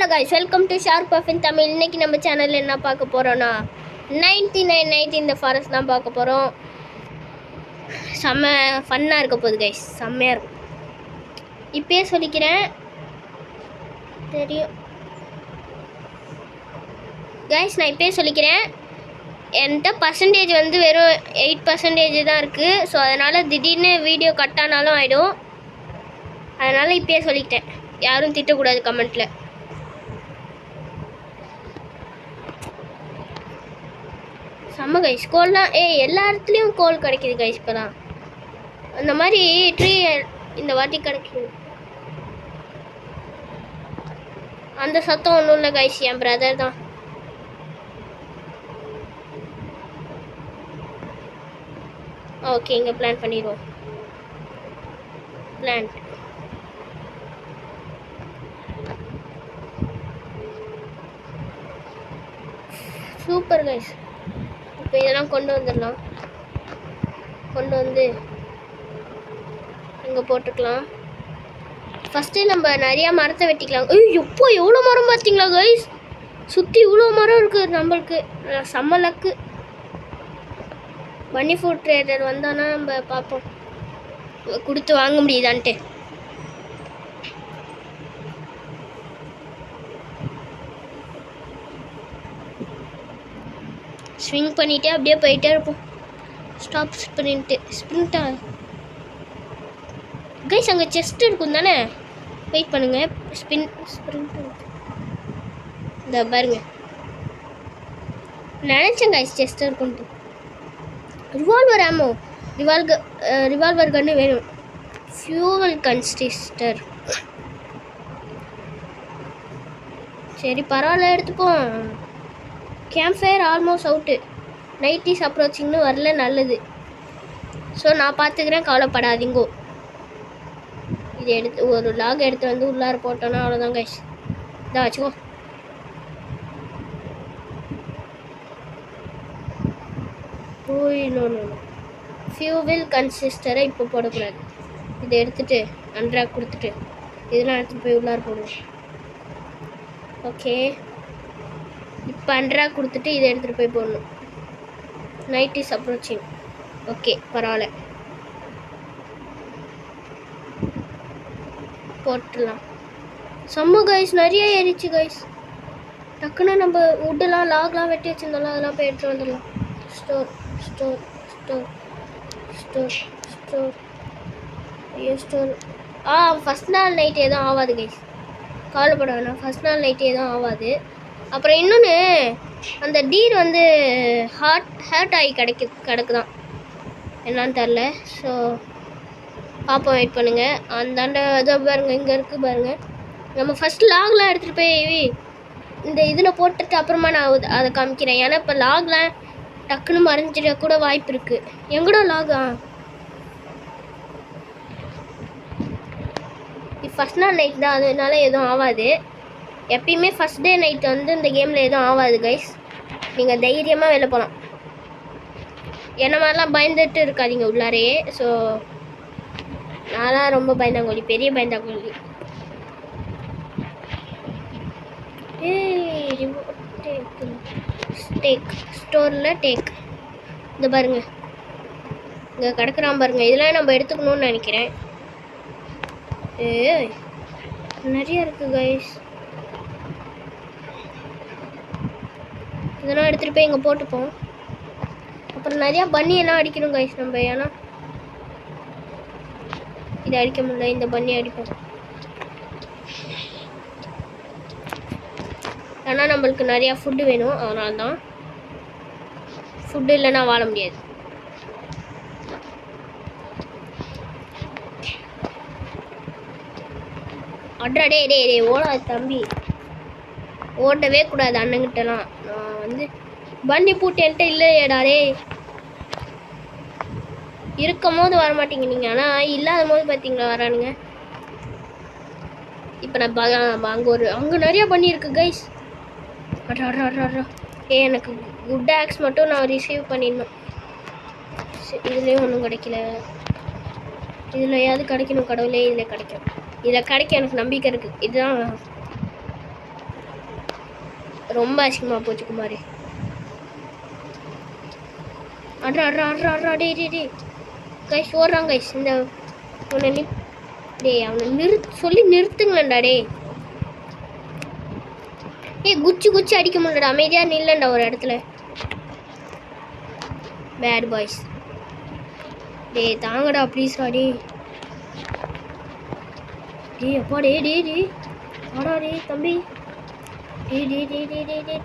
Hello guys, welcome to sharp puffin Tamil. இன்னைக்கு நம்ம சேனலில் என்ன பார்க்க போகிறோன்னா 99 நைட் இந்த ஃபாரஸ்ட் தான் பார்க்க போகிறோம். செம்ம ஃபன்னாக இருக்க போகுது கைஸ், செம்மையாக இருக்கும். இப்போயே சொல்லிக்கிறேன், தெரியும் கைஸ், நான் இப்போயே சொல்லிக்கிறேன், என்கிட்ட பர்சன்டேஜ் வந்து வெறும் 8% தான் இருக்குது. ஸோ அதனால் திடீர்னு வீடியோ கட் ஆனாலும் ஆகிடும். அதனால் இப்போயே சொல்லிக்கிட்டேன், யாரும் திட்டக்கூடாது கமெண்ட்டில். செம்ம கைஸ், கோல்லாம் எல்லா இடத்துலையும் கோல் கிடைக்கிது கைஸ். இப்போதான் அந்த மாதிரி ட்ரீ இந்த வாட்டி கிடைக்குது. அந்த சத்தம் ஒன்றும் இல்லை கைஸ், என் பிரதர் தான். ஓகே, இங்கே பிளான் பண்ணிடுவோம். Plan super guys. இப்போ இதெல்லாம் கொண்டு வந்துடலாம், கொண்டு வந்து இங்கே போட்டுக்கலாம். ஃபஸ்ட்டு நம்ம நிறையா மரத்தை வெட்டிக்கலாம். எப்போ எவ்வளோ மரம் பார்த்தீங்களா கைஸ், சுற்றி இவ்வளோ மரம் இருக்குது. நம்மளுக்கு செம்ம லக்கு. மணி ஃபுட் ட்ரேடர் வந்தானா நம்ம பார்ப்போம், கொடுத்து வாங்க முடியுதான்ட்டு. ஸ்விங் பண்ணிவிட்டு அப்படியே போயிட்டே இருப்போம். ஸ்டாப் பண்ணிட்டு ஸ்ப்ரிண்டா கைஸ், அங்கே செஸ்ட் இருக்கும் தானே, வெயிட் பண்ணுங்க. ஸ்ப்ரிண்ட் இந்த பாருங்க, நினச்சேன் கைஸ் செஸ்ட் இருக்குன்ட்டு. ரிவால்வர் ஆமோ, ரிவால்வர் கன்று வேணும். ஃபியூவல் கன்சிஸ்டர், சரி பரவாயில்ல எடுத்துப்போம். Camp fire almost out. Night is அப்ரோச்சிங்னு வரல, நல்லது. ஸோ நான் பார்த்துக்கிறேன், கவலைப்படாதீங்கோ. இது எடுத்து ஒரு லாக் எடுத்து வந்து உள்ளார போட்டோன்னா அவ்வளோதான் கைஸ். இதான் வச்சுக்கோ. ஃபியூவல் கன்சிஸ்டரை இப்போ போடக்கூடாது. இதை எடுத்துகிட்டு அன்ட்ராக் கொடுத்துட்டு இதெல்லாம் எடுத்துகிட்டு போய் உள்ளார போடுவோம். ஓகே, இப்போ அன்ட்ராக் கொடுத்துட்டு இதை எடுத்துகிட்டு போய் போடணும். Night is approaching. ஓகே பரவாயில்ல, போட்டுடலாம். செம்ம கைஸ், நிறைய ஏறிச்சு கைஸ். டக்குன்னு நம்ம வுட்டெல்லாம் லாக்லாம் வெட்டி வச்சுருந்தோம்ல, அதெல்லாம் போய் எடுத்துகிட்டு வந்துடலாம். Store store store store store store. First நாள் நைட் எதுவும் ஆகாது கைஸ், கவலைப்பட வேணாம். ஃபஸ்ட் நாள் நைட் எதுவும் ஆகாது. அப்புறம் இன்னொன்று, அந்த டீர் வந்து ஹர்ட் ஆகி கிடக்குதான், என்னான்னு தெரில. ஸோ பார்ப்போம், வெயிட் பண்ணுங்கள். அந்தாண்ட அதை பாருங்கள், இங்கே இருக்குது பாருங்கள். நம்ம ஃபஸ்ட் லாக்லாம் எடுத்துகிட்டு போய் இந்த இதில் போட்டுட்டு அப்புறமா நான் அதை காமிக்கிறேன். ஏன்னா இப்போ லாக்லாம் டக்குன்னு மறைஞ்சிட கூட வாய்ப்பு இருக்குது. எங்கூட லாகா ஃபஸ்ட் நாள் நைட் தான், அதனால எதுவும் ஆகாது. எப்பயுமே ஃபஸ்ட் டே நைட் வந்து இந்த கேமில் எதுவும் ஆகாது கைஸ். நீங்கள் தைரியமாக வெளில போகலாம். என்ன மாதிரிலாம் பயந்துட்டு இருக்காதீங்க உள்ளாரையே. ஸோ நான்லாம் ரொம்ப பயந்தாங்கோலி, பெரிய பயந்தாங்கோலி. டேக் ஸ்டோரில் டேக், இந்த பாருங்க இங்கே கிடக்குறான் பாருங்கள். இதெல்லாம் நம்ம எடுத்துக்கணும்னு நினைக்கிறேன். நிறைய இருக்குது கைஸ். இதெல்லாம் எடுத்துகிட்டு போய் இங்கே போட்டுப்போம். அப்புறம் நிறையா பன்னியெல்லாம் அடிக்கணும் கைஸ் நம்ம. ஏன்னா இதை அடிக்க முடியல, இந்த பன்னி அடிப்போம். ஆனால் நம்மளுக்கு நிறையா ஃபுட்டு வேணும், அதனால தான். ஃபுட்டு இல்லைன்னா வாழ முடியாது. அட்ரா டே டே டே ஓடாது தம்பி, ஓடவே கூடாது அண்ணங்கிட்டலாம். நான் வந்து வண்டி பூட்டு என்கிட்ட இல்லையேடா டே. இருக்கும் போது வர மாட்டீங்க நீங்கள், ஆனால் இல்லாத போது பார்த்தீங்களா வரானுங்க. இப்போ நான் அங்கே நிறையா பண்ணியிருக்கு கைஸ். அட்ரா அட்ரா அட்ரா அட்ரா. எனக்கு குட் ஆக்ஸ் மட்டும் நான் ரிசீவ் பண்ணிடணும். இதுலேயும் ஒன்றும் கிடைக்கல. இதுலையாவது கிடைக்கணும் கடவுளே. இதில் கிடைக்கும், இதில் கிடைக்க எனக்கு நம்பிக்கை இருக்குது. இதுதான் ரொம்ப அசிங்கமாக போச்சு குமாரி. அட்ரா அட்ரா அட்ரா அட்ரா டே கைஸ் ஓடுறாங்க கைஸ். இந்த அவனை அவனை சொல்லி நிறுத்துங்களேன்டா டே. குச்சி அடிக்க முடியலடா. அமைதியாக நில்லண்டா ஒரு இடத்துல. பேட் பாய்ஸ் தாங்கடா ப்ளீஸ்டா அப்பா ஆடா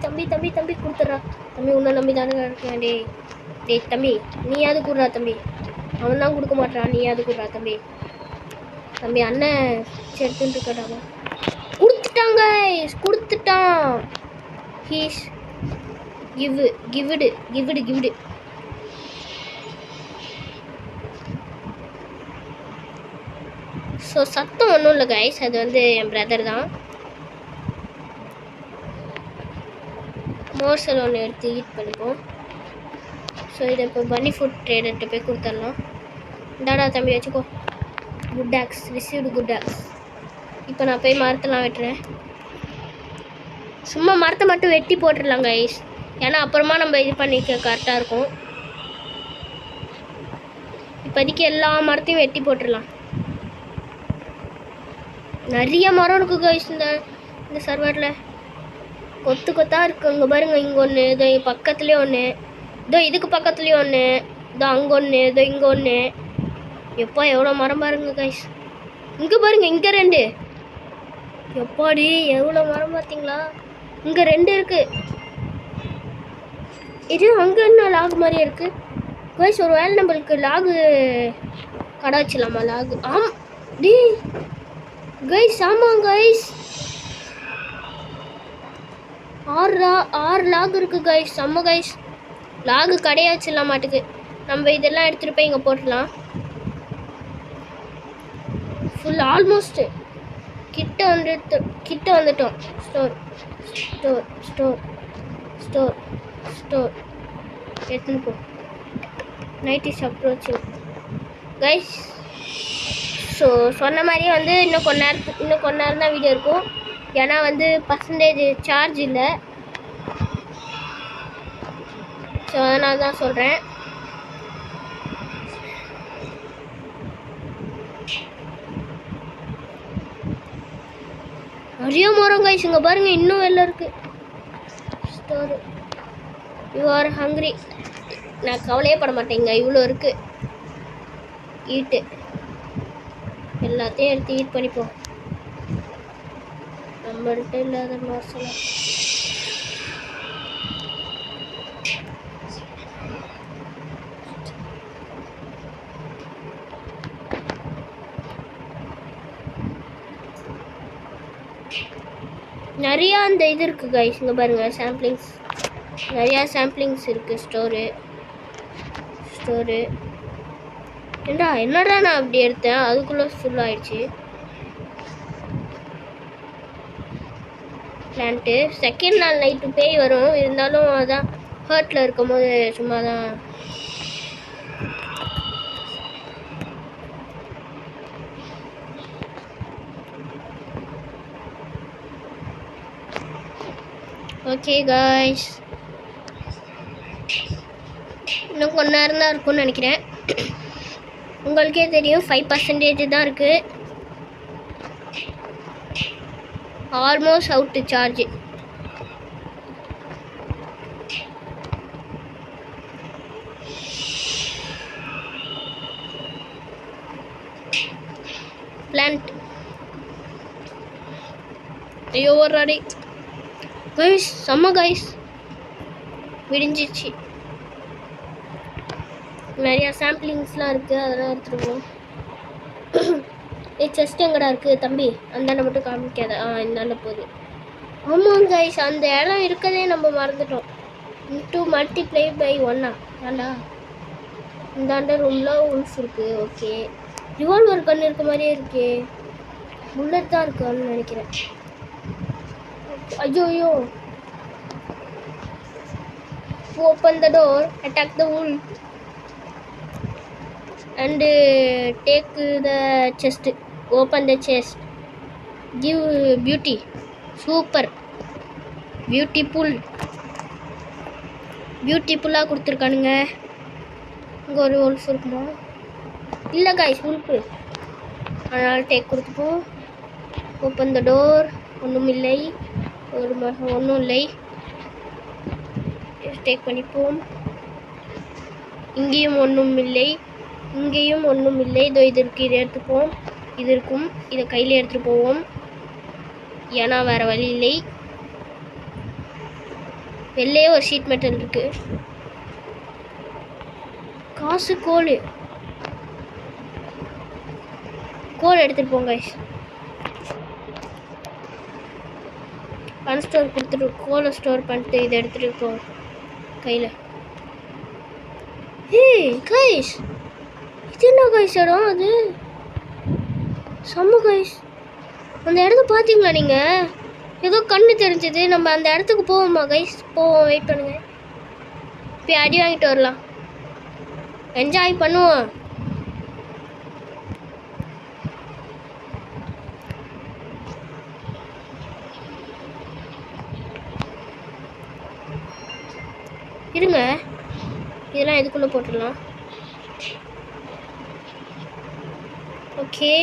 தம்பி தம்பி கொடுத்துட்றா தம்பி. உன்னை நம்பி தானே இருக்கேன் தம்பி. நீயாவது கொடுறா தம்பி. அவன் தான் கொடுக்க மாட்டான். நீயாவது கொடுறா தம்பி. அண்ணன் எடுத்துட்டு இருக்கட்டாமா. கொடுத்துட்டான். ஹீஸ் கிவ்டு. ஸோ சத்தம் ஒன்றும் இல்லை கைஸ், அது வந்து என் பிரதர் தான். மோர்சல் ஒன்று எடுத்து ஹீட் பண்ணிப்போம். ஸோ இதை இப்போ பன்னி ஃபுட் ட்ரேடர்கிட்ட போய் கொடுத்துடலாம். இந்தாடா தம்பி வச்சுக்கோ. Good acts received good acts. இப்போ நான் போய் மரத்தெல்லாம் வெட்டுறேன். சும்மா மரத்தை மட்டும் வெட்டி போட்டுடலாம் கைஸ், ஏன்னா அப்புறமா நம்ம இது பண்ணிக்க கரெக்டாக இருக்கும். இப்போதைக்கு எல்லா மரத்தையும் வெட்டி போட்டுடலாம். நிறைய மரம் இருக்குது கைஸ் இந்த சர்வரில். கொத்தாக இருக்குது. அங்கே பாருங்கள், இங்கே ஒன்று, இதோ பக்கத்துலேயே ஒன்று, இதோ இதுக்கு பக்கத்துலேயும் ஒன்று, இதோ அங்கே ஒன்று, இதோ இங்கே ஒன்று. எப்பா எவ்வளோ மரம் பாருங்க கைஸ். இங்கே பாருங்கள், இங்கே 2. எப்பாடி எவ்வளோ மரம் பார்த்தீங்களா. இங்கே 2 இருக்குது. இது அங்கே என்ன லாக் மாதிரியே இருக்குது கைஸ். ஒரு வேலை நம்மளுக்கு லாகு கடை வச்சிடலாமா? லாகு கைஸ் ஆமாம் கைஸ், 6 லாக் இருக்குது கைஸ். செம்ம கைஸ். லாகு கடையாக வச்சிடலாம் மாட்டுக்கு. நம்ம இதெல்லாம் எடுத்துகிட்டு போய் இங்கே போட்டுடலாம். ஃபுல் ஆல்மோஸ்ட் கிட்ட வந்துட்டோம். ஸ்டோர் எடுத்துன்னு போ. Night is approaching guys. So சொன்ன மாதிரியே வந்து இன்னும் கொஞ்ச நேரம் தான் வீடியோ இருக்கும். ஏன்னா வந்து பர்சன்டேஜ் சார்ஜ் இல்லை. ஸோ அதனால தான் சொல்கிறேன். நிறைய மரம் கைஸ். இங்கே பாருங்கள், இன்னும் வெளில இருக்குது. Store you are hungry. நான் கவலையே பட மாட்டேங்க, இவ்வளோ இருக்குது. ஈட்டு எல்லாத்தையும் எடுத்து ஈட் பண்ணிப்போம். நம்மள்கிட்ட இல்லாத மாசலாம். நிறையா அந்த இது இருக்குது கைஸ். இங்கே பாருங்கள், சாம்பிளிங்ஸ், நிறையா சாம்பிளிங்ஸ் இருக்குது. ஸ்டோரு என்னடா நான் அப்படி எடுத்தேன், அதுக்குள்ளே ஃபுல் ஆயிடுச்சு. பிளான்ட்டு செகண்ட் நாள் நைட்டு பேய் வரும். இருந்தாலும் அதான் ஹர்ட்டில் இருக்கும் போது சும்மா தான். ஓகே காய்ஸ், இன்னும் கொஞ்ச நேரம் தான் இருக்கும்னு நினைக்கிறேன். உங்களுக்கே தெரியும் 5% தான் இருக்குது. Almost out charge. பிளான்ட் ஐயோ ஒரு கைஸ், செம்ம கைஸ், விடிஞ்சிச்சு. நிறையா சாம்பிளிங்ஸ்லாம் இருக்குது, அதெல்லாம் எடுத்துருவோம். செஸ்ட் எங்கடா இருக்குது தம்பி? அந்தாண்ட மட்டும் காமிக்காத. இந்தாண்ட போகுது. ஆமாம் கைஸ், அந்த இடம் இருக்கதே நம்ம மறந்துட்டோம். இன்ட்டு மல்டிப்ளை பை 1 ஏண்டா இந்தாண்ட ரூமில் உல்ஃப் இருக்குது. ஓகே, ரிவால்வர் கன்று இருக்க மாதிரியே இருக்கே. புல்லட் தான் இருக்கான்னு நினைக்கிறேன். ஐயோ, open the door, attack the wolf and take the chest. Open the chest, give beauty. Super. பியூட்டிஃபுல்லாக கொடுத்துருக்கானுங்க. இங்கே ஒரு உல்ஃப் இருக்குமா? இல்லை கைஸ், உல்ஃபு. அதனால் டேக் கொடுத்துப்போம். Open the door. ஒன்றும் இல்லை. ஒன்றும் இல்லை. டேக் பண்ணிப்போம். இங்கேயும் ஒன்றும் இல்லை. இங்கேயும் ஒன்றும் இல்லை. இதோ இது இருக்குது, இதை எடுத்துப்போம். இது இருக்கும், இதை கையில் எடுத்துகிட்டு போவோம். ஏன்னா வேறு வழி இல்லை. வெளியே ஒரு ஷீட் மெட்டல் இருக்கு. காசு கோல் எடுத்துகிட்டு போங்க. பன் ஸ்டோர் கொடுத்துட்டு கோலை ஸ்டோர் பண்ணிட்டு இதை எடுத்துகிட்டு போ கையில். கைஸ், இது என்ன கைஸ் இடம்? அது செம்ம கைஸ். அந்த இடத்த பார்த்தீங்களா நீங்கள்? ஏதோ கண்ணு தெரிஞ்சது. நம்ம அந்த இடத்துக்கு போவோமா கைஸ்? போவோம், வெயிட் பண்ணுங்க. போய் அடி வாங்கிட்டு வரலாம். என்ஜாய் பண்ணுவோம். இருங்க, இதெல்லாம் எதுக்குள்ளே போட்டுடலாம். ஓகே.